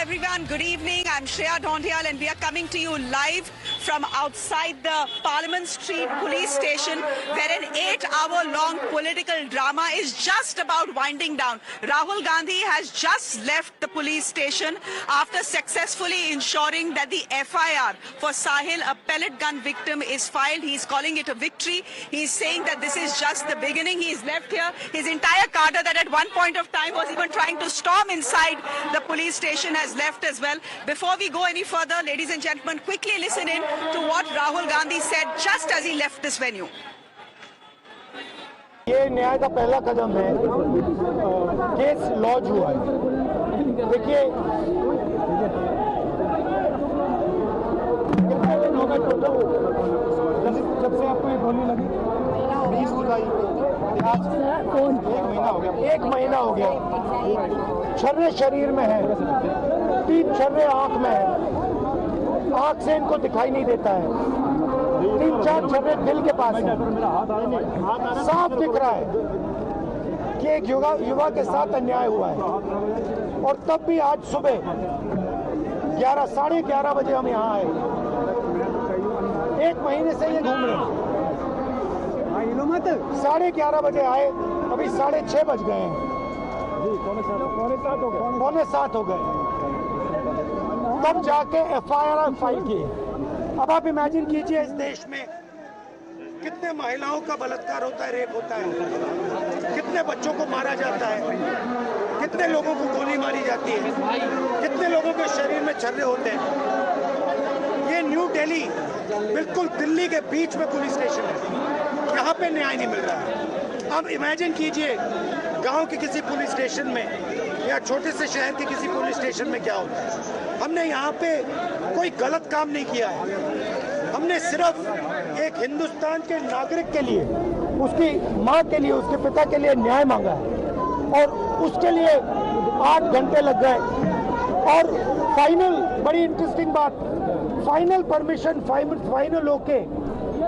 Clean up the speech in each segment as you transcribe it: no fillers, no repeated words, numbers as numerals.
everyone. Good evening. I'm Shreya Dhondiyal and we are coming to you live from outside the Parliament Street police station where an 8-hour-long political drama is just about winding down. Rahul Gandhi has just left the police station after successfully ensuring that the FIR for Sahil, a pellet gun victim, is filed. He's calling it a victory. He's saying that this is just the beginning. He's left here. His entire cadre that at one point of time was even trying to storm inside the police station has left as well. Before we go any further, ladies and gentlemen, quickly listen in to what Rahul Gandhi said just as he left this venue. ये न्याय का पहला कदम है, case launch हुआ है। देखिए कितने दिन हो गए टोटल जब से आपको ये गोली लगी? 20 जुलाई आज 1 महीना हो गया। छर्रे शरीर में है, 3 छर्रे आंख में है, आंख से इनको दिखाई नहीं देता है, 3-4 छर्रे दिल के पास है। साफ दिख रहा है कि एक युवा के साथ अन्याय हुआ है। और तब भी आज सुबह 11-11:30 बजे हम यहाँ आए। 1 महीने से ये घूम रहे हैं। 11:30 बजे आए, अभी 6:30 बज गए हैं, पौने 7 हो गए। तब जाके FIR फाइल किए। अब आप इमेजिन कीजिए इस देश में कितने महिलाओं का बलात्कार होता है, रेप होता है, कितने बच्चों को मारा जाता है, कितने लोगों को गोली मारी जाती है, कितने लोगों के शरीर में छर्रे होते हैं। ये न्यू दिल्ली, बिल्कुल दिल्ली के बीच में पुलिस स्टेशन है, यहाँ पे न्याय नहीं मिल रहा है। अब इमेजिन कीजिए गांव के किसी पुलिस स्टेशन में या छोटे से शहर के किसी पुलिस स्टेशन में क्या होता है। हमने यहाँ पे कोई गलत काम नहीं किया है, हमने सिर्फ एक हिंदुस्तान के नागरिक के लिए, उसकी माँ के लिए, उसके पिता के लिए न्याय मांगा है और उसके लिए 8 घंटे लग गए। और फाइनल, बड़ी इंटरेस्टिंग बात, फाइनल परमिशन फाइनल होके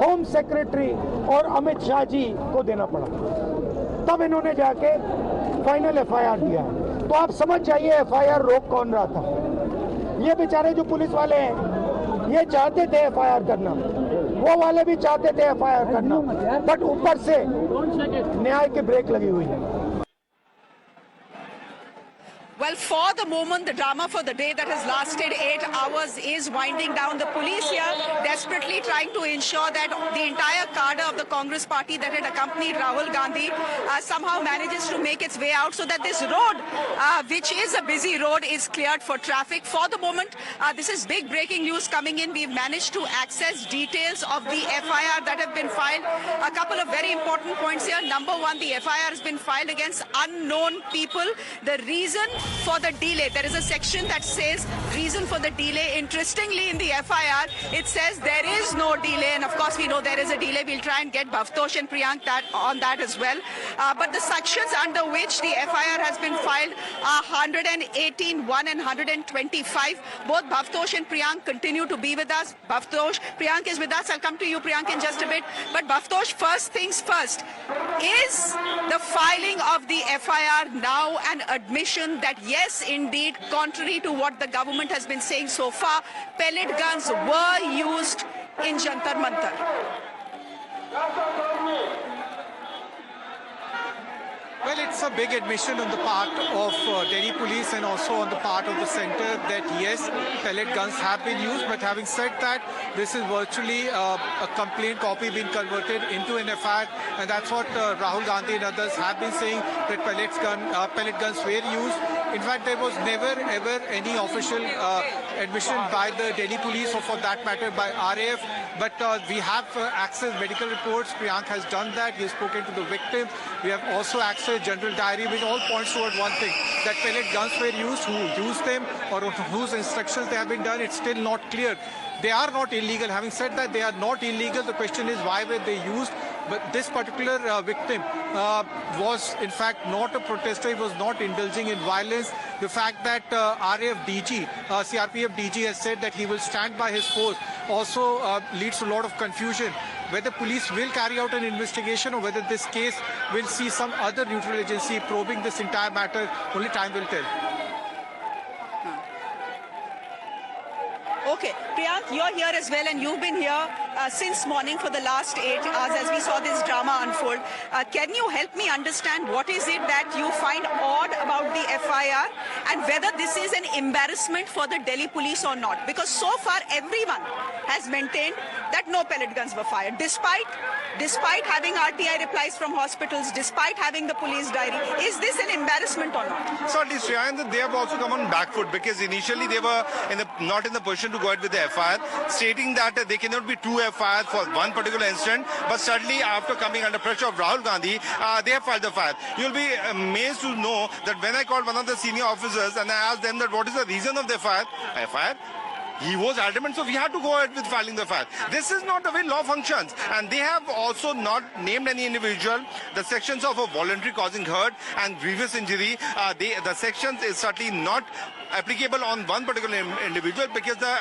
होम सेक्रेटरी और अमित शाह जी को देना पड़ा, तब इन्होंने जाके फाइनल FIR दिया है। तो आप समझ जाइए FIR रोक कौन रहा था। ये बेचारे जो पुलिस वाले हैं, ये चाहते थे FIR करना, वो वाले भी चाहते थे FIR करना, बट ऊपर से न्याय की ब्रेक लगी हुई है। Well, for the moment, the drama for the day that has lasted 8 hours is winding down. The police here desperately trying to ensure that the entire cadre of the Congress party that had accompanied Rahul Gandhi somehow manages to make its way out so that this road, which is a busy road, is cleared for traffic. For the moment, this is big breaking news coming in. We've managed to access details of the FIR that have been filed. A couple of very important points here. Number one, the FIR has been filed against unknown people. The reason for the delay, there is a section that says reason for the delay. Interestingly, in the FIR, it says there is no delay, and of course we know there is a delay. We'll try and get Bhavtosh and Priyank on that as well. But the sections under which the FIR has been filed are 118(1) and 125. Both Bhavtosh and Priyank continue to be with us. Bhavtosh, Priyank is with us. I'll come to you, Priyank, in just a bit. But Bhavtosh, first things first, is the filing of the FIR now an admission that yes, indeed, contrary to what the government has been saying so far, pellet guns were used in Jantar Mantar? Well, it's a big admission on the part of Delhi police and also on the part of the centre that yes, pellet guns have been used. But having said that, this is virtually a complaint copy being converted into an FIR, and that's what Rahul Gandhi and others have been saying, that pellet guns were used. In fact, there was never ever any official admission by the Delhi police or for that matter by RAF. But we have accessed medical reports. Priyank has done that. He has spoken to the victim. We have also accessed general diary, which all points toward one thing, that pellet guns were used. Who used them or whose instructions they have been done, it's still not clear. They are not illegal. Having said that, they are not illegal. The question is, why were they used? But this particular victim was in fact not a protester. He was not indulging in violence. The fact that RAF DG, CRPF DG has said that he will stand by his force also leads to a lot of confusion. Whether police will carry out an investigation or whether this case will see some other neutral agency probing this entire matter, only time will tell. Okay, Priyank, you're here as well, and you've been here since morning for the last 8 hours as we saw this drama unfold. Can you help me understand what is it that you find odd about the FIR and whether this is an embarrassment for the Delhi police or not? Because so far everyone has maintained that no pellet guns were fired, despite having RTI replies from hospitals, despite having the police diary. Is this an embarrassment or not? Certainly, Shreya, they have also come on back foot because initially they were not in the position to go ahead with the FIR, stating that they cannot be two FIRs for one particular incident. But suddenly, after coming under pressure of Rahul Gandhi, they have filed the FIR. You'll be amazed to know that when I called one of the senior officers and I asked them that what is the reason of the FIR, he was adamant, so we had to go ahead with filing the FIR. This is not the way law functions. And they have also not named any individual. The sections of a voluntary causing hurt and grievous injury, the sections is certainly not applicable on one particular individual because the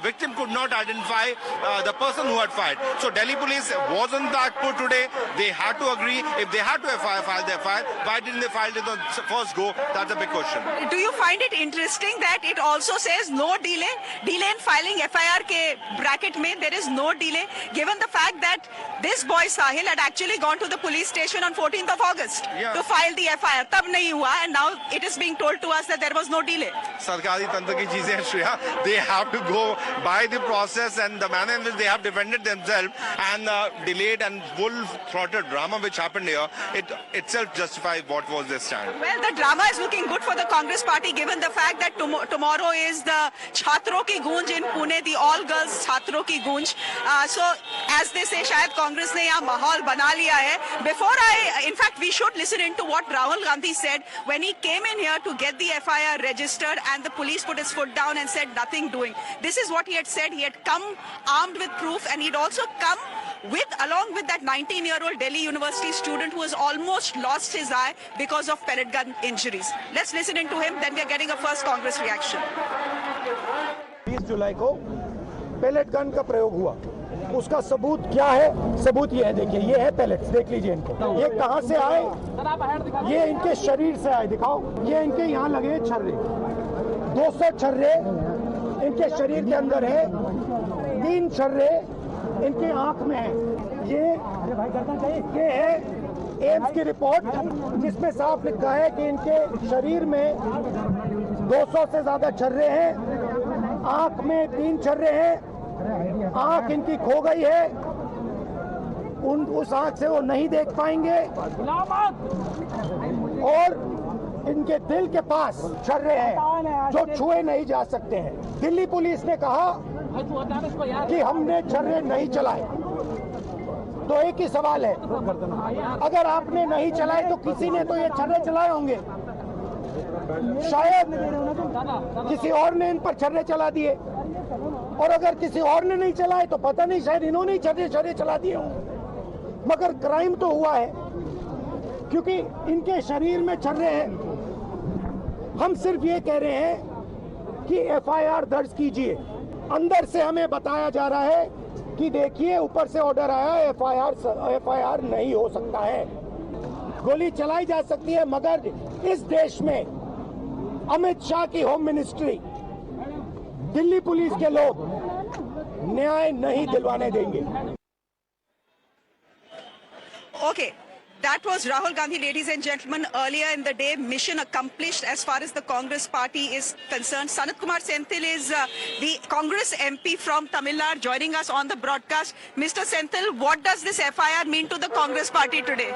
victim could not identify the person who had fired. So Delhi police was on back foot today. They had to agree. If they had to file their FIR, why didn't they file it on the first go? That's a big question. Do you find it interesting that it also says no delay? Delay in filing FIR ke bracket mein, there is no delay, given the fact that this boy Sahil had actually gone to the police station on 14th of August to file the FIR. Tab nahi hua, and now it is being told to us that there was no delay. Sarkari tantra ki cheezein hai, Shreya. They have to go by the process and the manner in which they have defended themselves, and delayed and full-throated drama which happened here, it itself justifies what was their stand. Well, the drama is looking good for the Congress party given the fact that tomorrow is the Chhatron ki Goonj in Pune, the all-girls Chhatron ki Goonj. So, as they say, shayad Congress ne yahan mahal bana liya hai. In fact, we should listen into what Rahul Gandhi said when he came in here to get the FIR registered and the police put his foot down and said nothing doing. This is what he had said. He had come armed with proof, and he'd also come along with that 19-year-old Delhi University student who has almost lost his eye because of pellet gun injuries. Let's listen into him, then we are getting a first Congress reaction. 20 जुलाई को pellet gun का प्रयोग हुआ, उसका सबूत क्या है? सबूत ये है, देखिए ये है पैलेट्स, देख लीजिए इनको। ये कहाँ से आए? ये इनके शरीर से आए, दिखाओ। ये इनके यहाँ लगे छर्रे, 200 छर्रे इनके शरीर के अंदर है, 3 छर्रे इनके आंख में है। ये है एम्स की रिपोर्ट जिसमें साफ लिखा है कि इनके शरीर में 200 से ज्यादा छर्रे हैं, आंख में 3 छर्रे हैं, आंख इनकी खो गई है, उस आंख से वो नहीं देख पाएंगे, और इनके दिल के पास छर्रे हैं जो छुए नहीं जा सकते हैं। दिल्ली पुलिस ने कहा कि हमने छर्रे नहीं चलाए, तो एक ही सवाल है, अगर आपने नहीं चलाए तो किसी ने तो ये छर्रे चलाए होंगे, शायद किसी और ने इन पर छर्रे चला दिए, और अगर किसी और ने नहीं चलाए तो पता नहीं, शायद इन्होंने ही छर्रे चला दिए हों। मगर क्राइम तो हुआ है क्योंकि इनके शरीर में छर्रे हैं। हम सिर्फ ये कह रहे हैं कि FIR दर्ज कीजिए। अंदर से हमें बताया जा रहा है कि देखिए ऊपर से ऑर्डर आया है, FIR नहीं हो सकता है। गोली चलाई जा सकती है, मगर इस देश में अमित शाह की होम मिनिस्ट्री, दिल्ली पुलिस के लोग न्याय नहीं दिलवाने देंगे। Okay. That was Rahul Gandhi, ladies and gentlemen. Earlier in the day, mission accomplished as far as the Congress party is concerned. Sanat Kumar Senthil is the Congress MP from Tamil Nadu joining us on the broadcast. Mr. Senthil, what does this FIR mean to the Congress party today?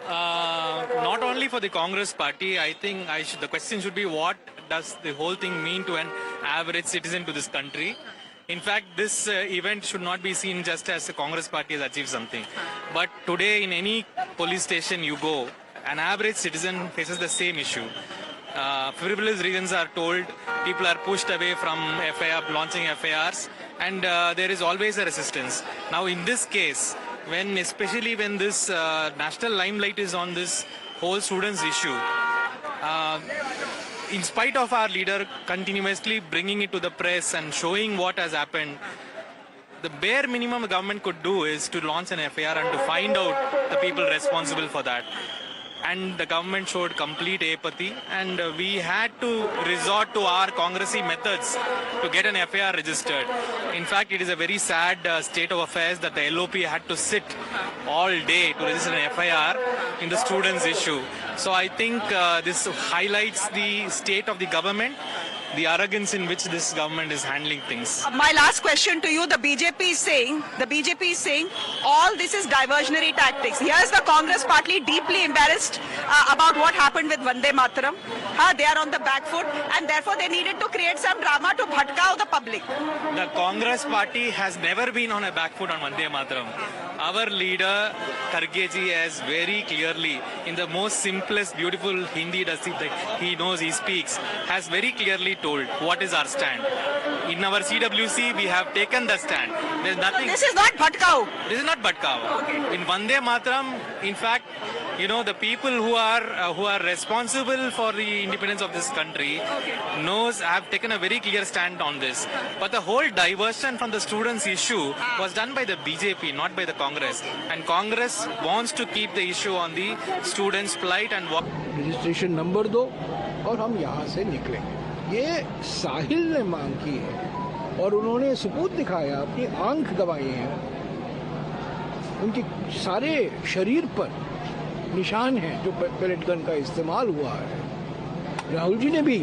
Not only for the Congress party, I think the question should be what does the whole thing mean to an average citizen to this country. In fact, this event should not be seen just as the Congress party has achieved something. But today, in any police station you go, an average citizen faces the same issue. Frivolous reasons are told, people are pushed away from launching FIRs, and there is always a resistance. Now, in this case, especially when this national limelight is on this whole students issue, in spite of our leader continuously bringing it to the press and showing what has happened, the bare minimum the government could do is to launch an FIR and to find out the people responsible for that. and the government showed complete apathy, and we had to resort to our Congressy methods to get an FIR registered. In fact, it is a very sad state of affairs that the LOP had to sit all day to register an FIR in the students' issue. So I think this highlights the state of the government, the arrogance in which this government is handling things. My last question to you, the BJP is saying all this is diversionary tactics. Here's the Congress party deeply embarrassed about what happened with Vande Mataram. They are on the back foot, and therefore they needed to create some drama to bhatkao the public. The Congress party has never been on a back foot on Vande Mataram. Our leader Khargeji has very clearly, in the most simplest, beautiful Hindi that he knows, he speaks, has very clearly told what is our stand. In our CWC, we have taken the stand. There's nothing. This is not bhatkao. This is not bhatkao. Okay. In Vande Mataram, in fact, you know, the people who are responsible for the independence of this country have taken a very clear stand on this. But the whole diversion from the students' issue was done by the BJP, not by the Congress. And Congress wants to keep the issue on the students' plight and what. Registration number दो और हम यहाँ से निकलेंगे। ये साहिल ने मांग की है और उन्होंने सबूत दिखाया, अपनी आंख गवाई है, उनके सारे शरीर पर निशान हैं जो पेलेट गन का इस्तेमाल हुआ है। राहुल जी ने भी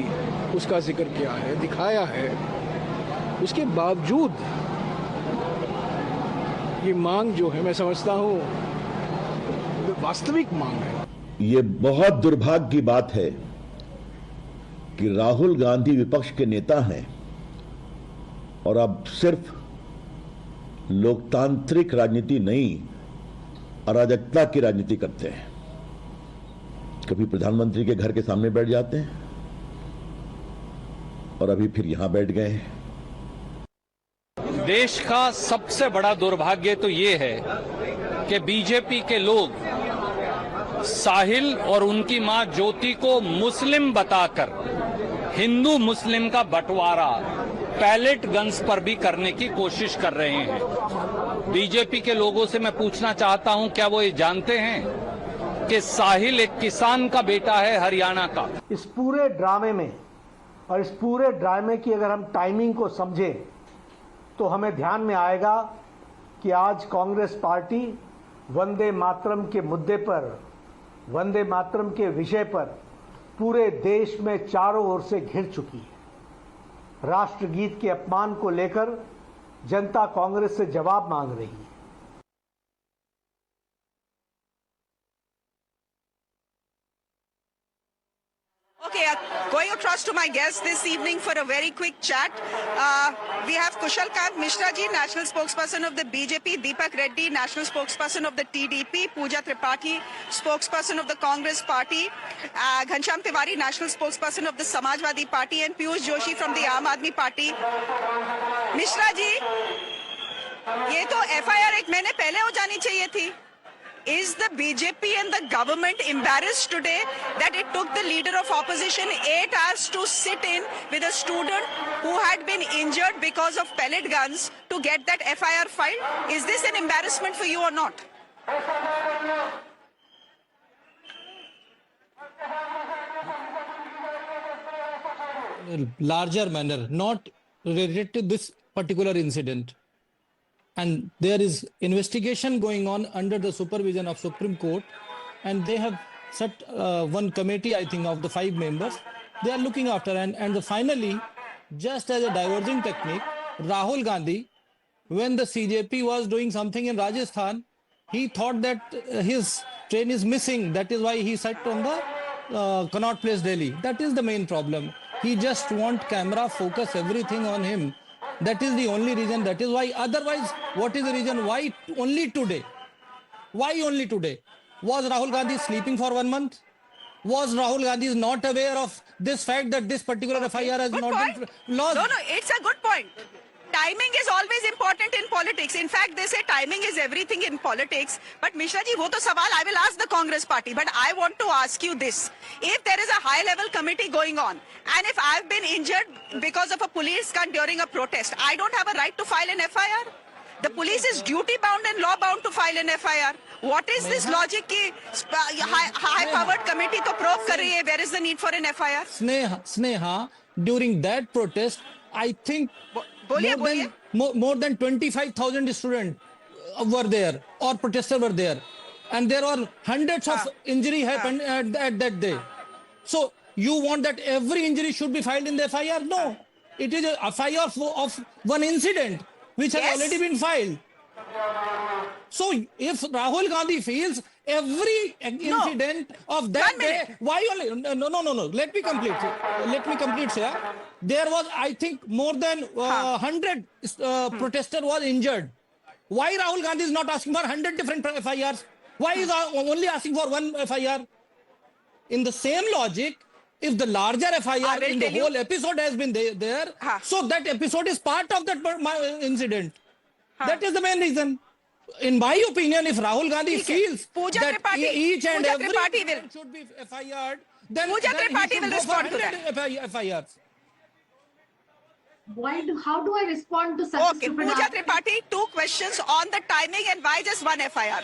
उसका जिक्र किया है, दिखाया है। उसके बावजूद ये मांग जो है, मैं समझता हूँ वास्तविक मांग है। ये बहुत दुर्भाग्य की बात है कि राहुल गांधी विपक्ष के नेता हैं और अब सिर्फ लोकतांत्रिक राजनीति नहीं, अराजकता की राजनीति करते हैं। कभी प्रधानमंत्री के घर के सामने बैठ जाते हैं और अभी फिर यहां बैठ गए हैं। देश का सबसे बड़ा दुर्भाग्य तो ये है कि बीजेपी के लोग साहिल और उनकी मां ज्योति को मुस्लिम बताकर हिंदू मुस्लिम का बंटवारा पैलेट गन्स पर भी करने की कोशिश कर रहे हैं। बीजेपी के लोगों से मैं पूछना चाहता हूं, क्या वो ये जानते हैं कि साहिल एक किसान का बेटा है, हरियाणा का। इस पूरे ड्रामे में और इस पूरे ड्रामे की अगर हम टाइमिंग को समझें तो हमें ध्यान में आएगा कि आज कांग्रेस पार्टी वंदे मातरम के मुद्दे पर, वंदे मातरम के विषय पर पूरे देश में चारों ओर से घिर चुकी है। राष्ट्रगीत के अपमान को लेकर जनता कांग्रेस से जवाब मांग रही है। Okay, going across to my guests this evening for a very quick chat. We have Kushal Kant Mishra ji, National Spokesperson of the BJP, Deepak Reddy, National Spokesperson of the TDP, Pooja Tripathi, Spokesperson of the Congress Party, Ghanshyam Tiwari, National Spokesperson of the Samajwadi Party, and Piyush Joshi from the Aam Aadmi Party. Mishra ji, ये तो FIR एक महीने पहले हो जानी चाहिए थी. Is the BJP and the government embarrassed today that it took the leader of opposition 8 hours to sit in with a student who had been injured because of pellet guns to get that FIR filed? Is this an embarrassment for you or not? Larger manner, not related to this particular incident. And there is investigation going on under the supervision of Supreme Court, and they have set one committee, I think, of the 5 members. They are looking after, and finally, just as a diverging technique, Rahul Gandhi, when the CJP was doing something in Rajasthan, he thought that his train is missing. That is why he sat on the Connaught Place, Delhi. That is the main problem. He just want camera focus everything on him. That is the only reason. That is why. Otherwise, what is the reason? Why only today? Why only today? Was Rahul Gandhi sleeping for 1 month? Was Rahul Gandhi not aware of this fact that this particular FIR has not been lost? No, it's a good point. Timing is always important in politics. In fact, they say timing is everything in politics. But Mishra ji, wo to sawal I will ask the Congress party. But I want to ask you this. If there is a high-level committee going on, and if I've been injured because of a police gun during a protest, I don't have a right to file an FIR? The police is duty-bound and law-bound to file an FIR. What is this logic कि high powered committee तो probe कर रही है? Where is the need for an FIR? Sneha, during that protest, I think बोलिए more than 25,000 students were there or protesters were there, and there were hundreds of injury happened at that day. So you want that every injury should be filed in the FIR? No, it is a FIR of one incident which has already been filed. So if Rahul Gandhi feels every incident of that day, why only? No. Let me complete, sir. There was, I think, more than 100 protesters was injured. Why Rahul Gandhi is not asking for 100 different FIRs? Why is only asking for one FIR? In the same logic, if the larger FIR in the whole episode has been there, so that episode is part of that incident. That is the main reason. In my opinion, if Rahul Gandhi feels that each and every incident should be FIR'd, then he should go for 100 FIRs. How do I respond to such Okay, stupid Pooja argument? Tripathi, 2 questions on the timing and why just one FIR?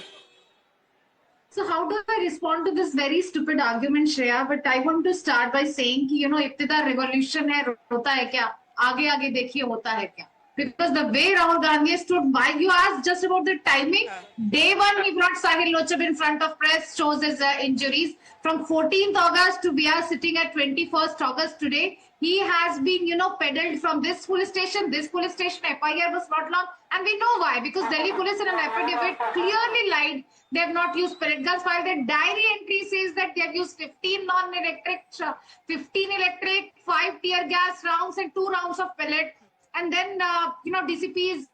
So how do I respond to this very stupid argument, Shreya? But I want to start by saying कि इब्तिदा revolution है, होता है क्या? आगे आगे देखिए होता है क्या? Because the way Rahul Gandhi stood by, you asked just about the timing. Day one, he brought Sahil Lochab in front of press, shows his injuries. From 14th August to we are sitting at 21st August today. He has been, peddled from this police station, FIR was not long. And we know why, because Delhi police in an affidavit clearly lied. They have not used pellet guns. While their diary entry says that they have used 15 non-electric, 15 electric, 5 tear gas rounds and 2 rounds of pellet. And then, DCP's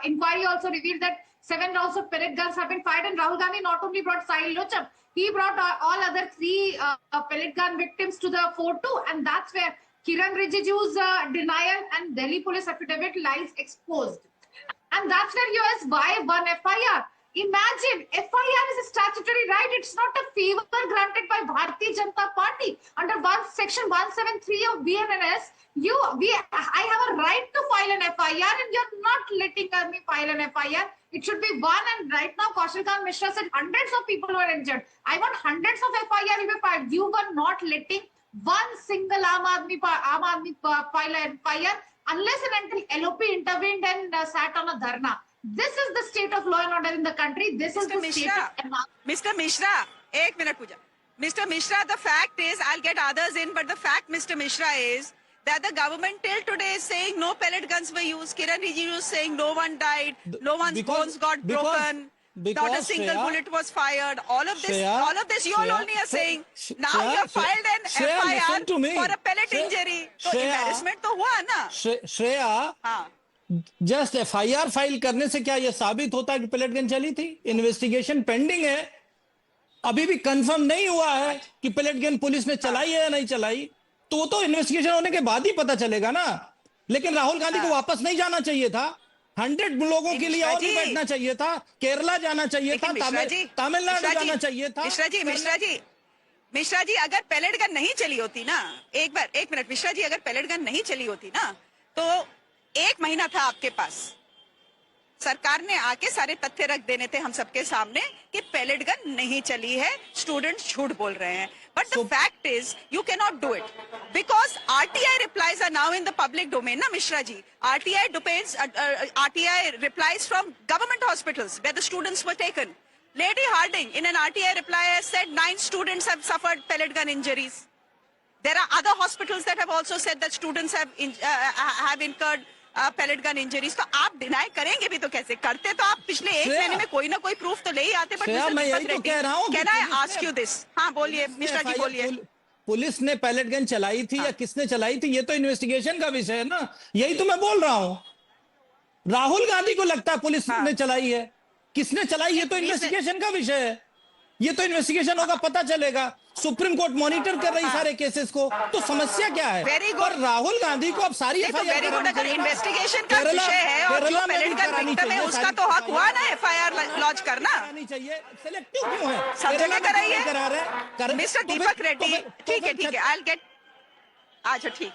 inquiry also revealed that 7 rounds of pellet guns have been fired. And Rahul Gandhi not only brought Sahil Lochab, he brought all other 3 pellet gun victims to the fore too. And that's where Kiran Rijiju's denial and Delhi police affidavit lies exposed. And that's where you ask why one FIR. Imagine, FIR is a statutory right. It's not a favor granted by Bharatiya Janata Party. Under section 173 of BNNS, I have a right to file an FIR and you're not letting me file an FIR. It should be one, and right now Kaushal Kant Mishra said hundreds of people were injured. I want hundreds of FIR to be filed. You were not letting one single Aam Aadmi file an FIR unless and until LOP intervened and sat on a dharna. This is the state of law and order in the country. This is the state of... Mr. Mishra, 1 minute, Pooja. Mr. Mishra, the fact is, I'll get others in, but the fact, Mr. Mishra, is that the government till today is saying no pellet guns were used. Kiran Rijiju is saying no one died, no one's bones got broken, not a single bullet was fired. All of this, you all only are saying. Now you have filed an FIR for a pellet injury. So embarrassment तो हुआ ना? Shreya, just FIR file करने से क्या यह साबित होता है कि पेलेट गन चली थी? इन्वेस्टिगेशन पेंडिंग है, अभी भी कंफर्म नहीं हुआ है कि पेलेट गन पुलिस ने चलाई है या नहीं चलाई, तो इन्वेस्टिगेशन होने के बाद ही पता चलेगा ना. लेकिन राहुल गांधी को वापस नहीं जाना चाहिए था. 100 लोगों के लिए और भी बैठना चाहिए था, केरला जाना चाहिए था, तमिलनाडु जाना चाहिए था. मिश्रा जी, अगर पेलेट गन नहीं चली होती ना, एक मिनट मिश्रा जी, अगर पेलेट गन नहीं चली होती ना, तो 1 महीना था आपके पास. सरकार ने आके सारे तथ्य रख देने थे हम सबके सामने कि पेलेट गन नहीं चली है, स्टूडेंट्स झूठ बोल रहे हैं. But the fact is, you cannot do it because RTI replies are now in the public domain, na Mishra ji. RTI replies from government hospitals where the students were taken. Lady Harding in an RTI reply has said 9 students have suffered pellet gun injuries. There are other hospitals that have also said that students have incurred pellet gun injuries. तो आप deny करेंगे भी तो कैसे? करते तो आप पिछले 1 महीने में कोई ना कोई प्रूफ तो ले ही आते. मैं यही तो कह रहा हूँ. Can I ask you this? हाँ बोलिए मिश्रा जी, बोलिए. पुलिस ने पैलेट गन चलाई थी या किसने चलाई थी, ये तो इन्वेस्टिगेशन का विषय है ना. यही तो मैं बोल रहा हूँ. राहुल गांधी को लगता है पुलिस ने चलाई है, किसने चलाई ये तो इन्वेस्टिगेशन का विषय है. ये तो इन्वेस्टिगेशन होगा, पता चलेगा. सुप्रीम कोर्ट मॉनिटर कर रही सारे केसेस को, तो समस्या क्या है? और राहुल गांधी को अब सारी वेरी गुड. अगर इन्वेस्टिगेशन का विषय है और जो पेलेट गन विक्टिम है उसका तो हक हुआ ना FIR लॉन्च करना. चाहिए. सेलेक्टिव क्यों है? सब जगह कराइए. मिस्टर दीपक रेड्डी, ठीक है, आई विल गेट. अच्छा ठीक.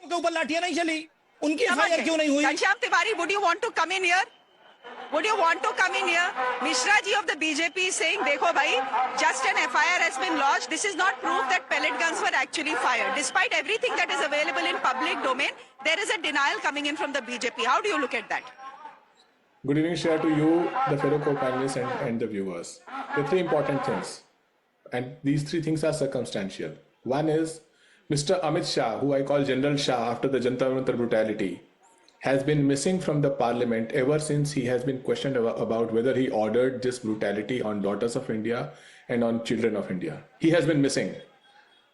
उनके ऊपर लाठियां नहीं चली, उनकी FIR क्यों नहीं हुई? Ghanshyam Tiwari, would you want to come in here? Would you want to come in here? Mishra ji of the BJP is saying, dekho bhai, just an FIR has been lodged. This is not proof that pellet guns were actually fired. Despite everything that is available in public domain, there is a denial coming in from the BJP. How do you look at that? Good evening, Shreya, to you, the fellow co-panelists and the viewers. There are three important things, and these three things are circumstantial. One is Mr. Amit Shah, who I call General Shah after the Jantar Mantar brutality, has been missing from the parliament ever since he has been questioned about whether he ordered this brutality on daughters of India and on children of India. He has been missing.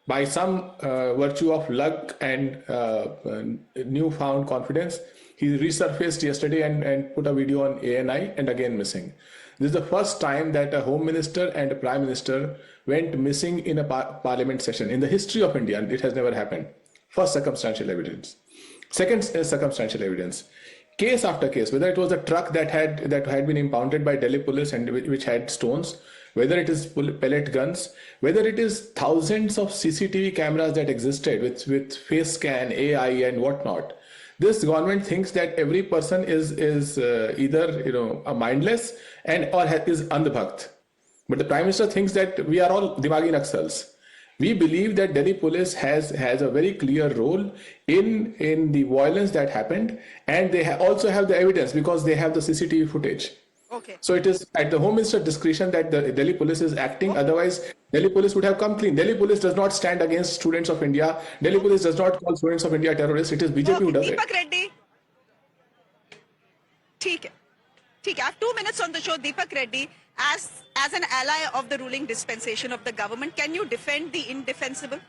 By some virtue of luck and newfound confidence, he resurfaced yesterday and put a video on ANI and again missing. This is the first time that a home minister and a prime minister went missing in a parliament session. In the history of India, it has never happened. First, circumstantial evidence. Second is circumstantial evidence. Case after case, whether it was a truck that had been impounded by Delhi police and which had stones, whether it is pellet guns, whether it is thousands of CCTV cameras that existed with face scan, AI and whatnot. This government thinks that every person is either a mindless and or is andhbhakt. But the Prime Minister thinks that we are all Dimagi Naxals. We believe that Delhi police has a very clear role in the violence that happened, and they also have the evidence because they have the CCTV footage. Okay. So it is at the Home Minister's discretion that the Delhi police is acting. Okay. Otherwise, Delhi police would have come clean. Delhi police does not stand against students of India. Delhi police does not call students of India terrorists. It is BJP who does Deepak it. Reddy. ठीक है. I have 2 minutes on the show. Deepak Reddy, as an ally of the ruling dispensation of the government, can you defend the indefensible?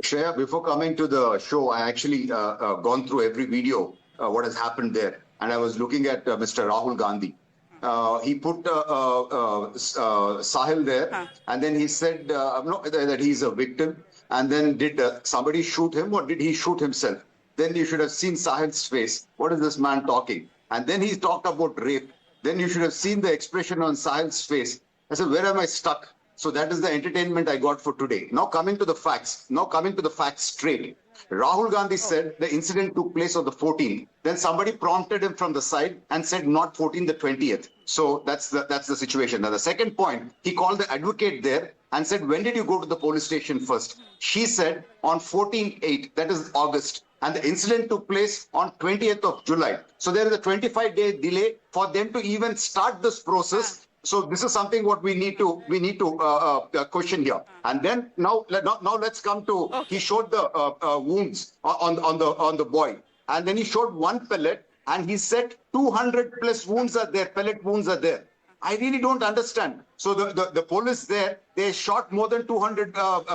Shreya, before coming to the show, I actually gone through every video, what has happened there. And I was looking at Mr. Rahul Gandhi. He put Sahil there, and then he said that he's a victim. And then did somebody shoot him, or did he shoot himself? Then you should have seen Sahil's face. What is this man talking? And then he talked about rape. Then you should have seen the expression on Sahil's face. I said, where am I stuck? So that is the entertainment I got for today. Now coming to the facts. Straight. Rahul Gandhi said the incident took place on the 14th. Then somebody prompted him from the side and said not 14th, the 20th. So that's the situation. Now the second point, he called the advocate there and said, when did you go to the police station first? She said on 14/8, that is August. And the incident took place on 20th of July. So there is a 25-day delay for them to even start this process. So this is something what we need to question here. And then now let's come to, he showed the wounds on the boy, and then he showed one pellet, and he said 200 plus wounds are there, pellet wounds are there. I really don't understand. So the police there, they shot more than 200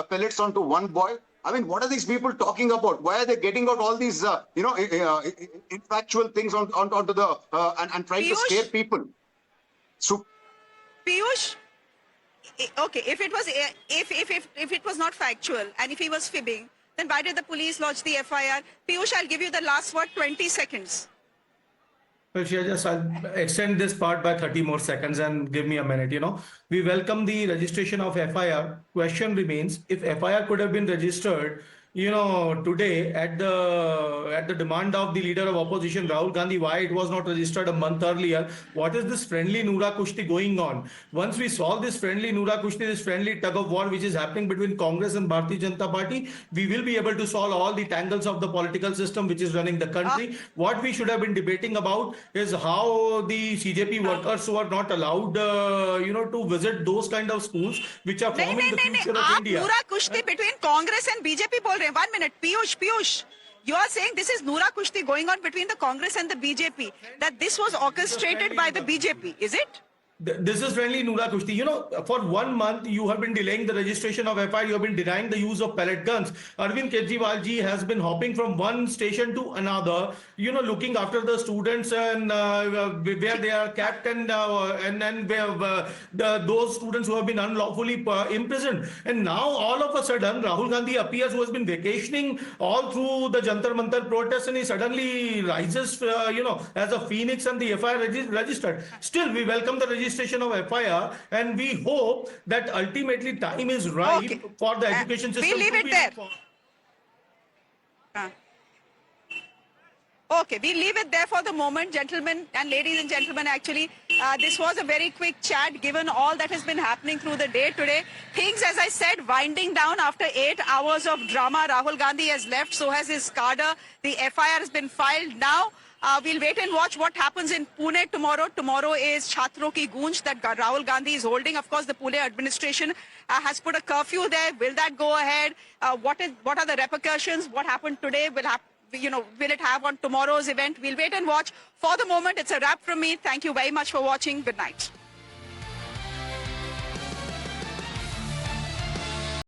pellets onto one boy. I mean, what are these people talking about? Why are they getting out all these infactual things onto the and trying to scare people? So Piyush, okay, if it was not factual and if he was fibbing, then why did the police lodge the FIR? Piyush, I'll give you the last word, 20 seconds. Well, I'll extend this part by 30 more seconds and give me a minute. We welcome the registration of FIR. Question remains, if FIR could have been registered, today at the demand of the leader of opposition, Rahul Gandhi, why it was not registered a month earlier? What is this friendly Noora Kushti going on? Once we solve this friendly Noora Kushti, this friendly tug of war which is happening between Congress and Bharatiya Janata Party, we will be able to solve all the tangles of the political system which is running the country. What we should have been debating about is how the CJP workers who are not allowed, to visit those kind of schools which are forming the future of India. Noora Kushti between Congress and BJP. 1 minute, Piyush, you are saying this is Noora Kushti going on between the Congress and the BJP, that this was orchestrated by the BJP, is it? This is friendly Noora Kushti. For 1 month, you have been delaying the registration of FIR. You have been denying the use of pellet guns. Arvind Kejriwal ji has been hopping from one station to another, looking after the students and where they are kept and where those students who have been unlawfully imprisoned. And now, all of a sudden, Rahul Gandhi appears, who has been vacationing all through the Jantar Mantar protests, and he suddenly rises, as a phoenix, and the FIR registered. Still, we welcome the registration of FIR, and we hope that ultimately time is right for the education system. We'll leave it there. Okay, we leave it there for the moment, gentlemen and ladies and gentlemen. Actually, this was a very quick chat given all that has been happening through the day today. Things, as I said, winding down after 8 hours of drama. Rahul Gandhi has left, so has his cadre. The FIR has been filed now. We'll wait and watch what happens in Pune tomorrow. Tomorrow is Chhatron Ki Goonj that Rahul Gandhi is holding. Of course, the Pune administration has put a curfew there. Will that go ahead? What are the repercussions? What happened today will it have on tomorrow's event? We'll wait and watch. For the moment, it's a wrap from me. Thank you very much for watching. Good night.